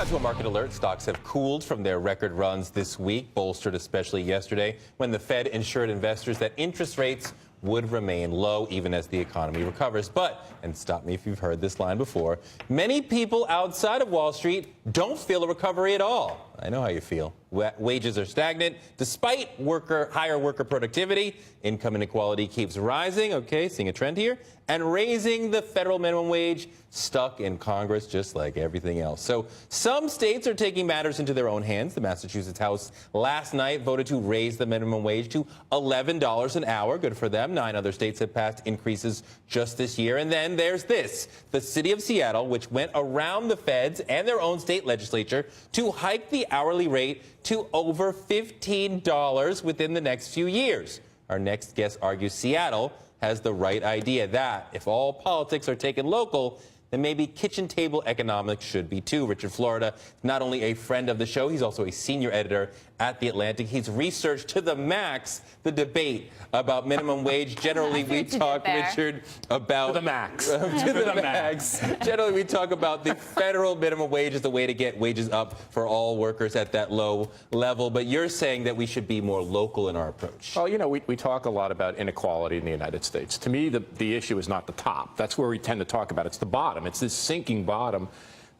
to a market alert. Stocks have cooled from their record runs this week, bolstered especially yesterday when the Fed assured investors that interest rates would remain low even as the economy recovers. But, and stop me if you've heard this line before, many people outside of Wall Street don't feel a recovery at all. I know how you feel. Wages are stagnant despite higher worker productivity. Income inequality keeps rising, okay, seeing a trend here, and raising the federal minimum wage stuck in Congress just like everything else. So some states are taking matters into their own hands. The Massachusetts House last night voted to raise the minimum wage to $11 an hour. Good for them. 9 other states have passed increases just this year. And then there's this. The city of Seattle, which went around the feds and their own state legislature to hike the hourly rate to over $15 within the next few years. Our next guest argues Seattle has the right idea that if all politics are taken local, then maybe kitchen table economics should be too. Richard Florida, not only a friend of the show, he's also a senior editor at The Atlantic. He's researched to the max the debate about minimum wage. Generally, we talk, Richard, about... To the max. To the max. Generally, we talk about the federal minimum wage as the way to get wages up for all workers at that low level. But you're saying that we should be more local in our approach. Well, you know, we talk a lot about inequality in the United States. To me, the issue is not the top. That's where we tend to talk about. It's the bottom. It's this sinking bottom.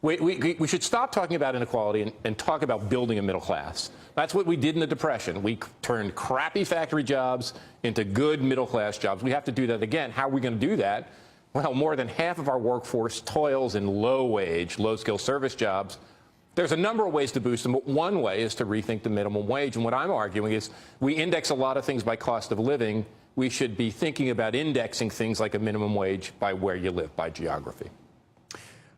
We should stop talking about inequality and talk about building a middle class. That's what we did in the Depression. We turned crappy factory jobs into good middle class jobs. We have to do that again. How are we going to do that? Well, more than half of our workforce toils in low-wage, low-skill service jobs. There's a number of ways to boost them, but one way is to rethink the minimum wage. And what I'm arguing is we index a lot of things by cost of living. We should be thinking about indexing things like a minimum wage by where you live, by geography.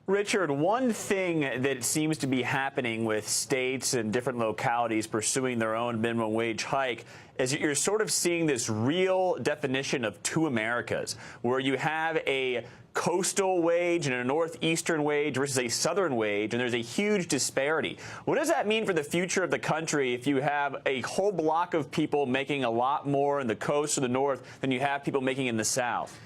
Richard, one thing that seems to be happening with states and different localities pursuing their own minimum wage hike is that you're sort of seeing this real definition of two Americas, where you have a coastal wage and a northeastern wage versus a southern wage, and there's a huge disparity. What does that mean for the future of the country if you have a whole block of people making a lot more in the coast or the north than you have people making in the south?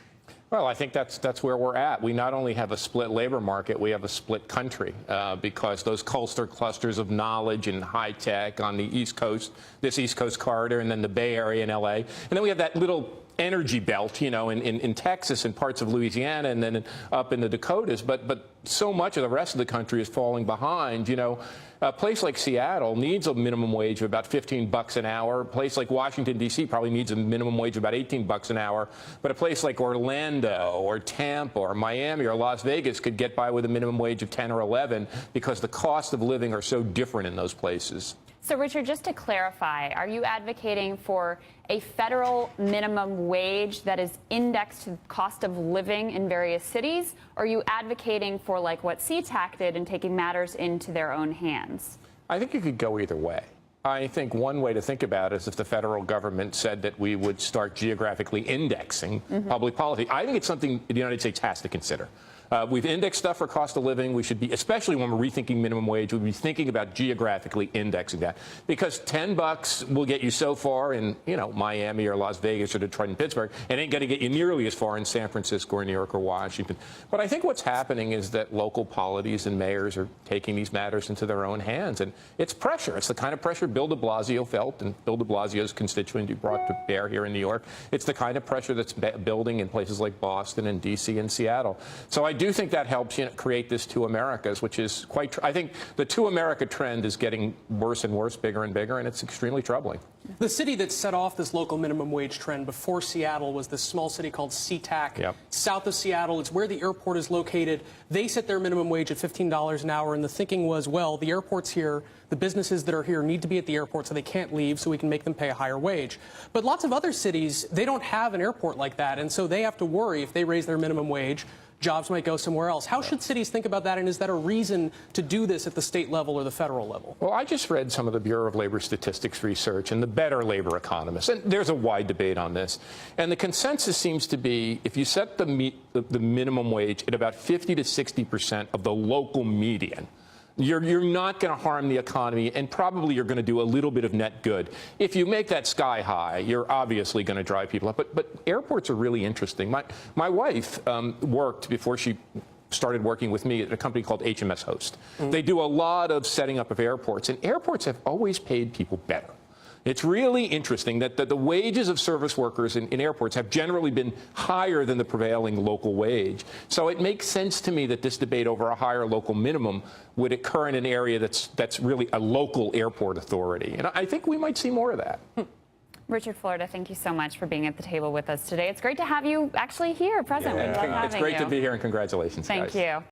Well, I think that's where we're at. We not only have a split labor market, we have a split country because those clusters of knowledge and high tech on the East Coast, this East Coast corridor, and then the Bay Area and LA. And then we have that little energy belt, you know, in Texas and parts of Louisiana and then up in the Dakotas. But so much of the rest of the country is falling behind, you know. A place like Seattle needs a minimum wage of about $15 an hour. A place like Washington, D.C. probably needs a minimum wage of about $18 an hour. But a place like Orlando or Tampa or Miami or Las Vegas could get by with a minimum wage of 10 or 11 because the cost of living are so different in those places. So, Richard, just to clarify, are you advocating for a federal minimum wage that is indexed to the cost of living in various cities? Or are you advocating for, like, what SeaTac did and taking matters into their own hands? I think you could go either way. I think one way to think about it is if the federal government said that we would start geographically indexing public policy. I think it's something the United States has to consider. We've indexed stuff for cost of living. We should be, especially when we're rethinking minimum wage, we'll be thinking about geographically indexing that. Because $10 will get you so far in, you know, Miami or Las Vegas or Detroit and Pittsburgh. It ain't going to get you nearly as far in San Francisco or New York or Washington. But I think what's happening is that local polities and mayors are taking these matters into their own hands. And it's pressure. It's the kind of pressure Bill de Blasio felt, and Bill de Blasio's constituency brought to bear here in New York. It's the kind of pressure that's building in places like Boston and D.C. and Seattle. So I do think that helps, you know, create this two Americas, which is quite, I think the two America trend is getting worse and worse, bigger and bigger, and it's extremely troubling. The city that set off this local minimum wage trend before Seattle was this small city called SeaTac. Yep. South of Seattle. It's where the airport is located. They set their minimum wage at $15 an hour, and the thinking was, well, the airport's here. The businesses that are here need to be at the airport so they can't leave, so we can make them pay a higher wage. But lots of other cities, they don't have an airport like that, and so they have to worry if they raise their minimum wage, jobs might go somewhere else. How should cities think about that, and is that a reason to do this at the state level or the federal level? Well, I just read some of the Bureau of Labor Statistics research and the better labor economists, and there's a wide debate on this. And the consensus seems to be if you set the minimum wage at about 50 to 60% of the local median, you're not going to harm the economy, and probably you're going to do a little bit of net good. If you make that sky high, you're obviously going to drive people up. But airports are really interesting. My wife worked before she started working with me at a company called HMS Host. They do a lot of setting up of airports, and airports have always paid people better. It's really interesting that the wages of service workers in airports have generally been higher than the prevailing local wage. So it makes sense to me that this debate over a higher local minimum would occur in an area that's really a local airport authority. And I think we might see more of that. Richard Florida, thank you so much for being at the table with us today. It's great to have you actually here present. We love having It's great you. to be here, and congratulations, guys. Thank you.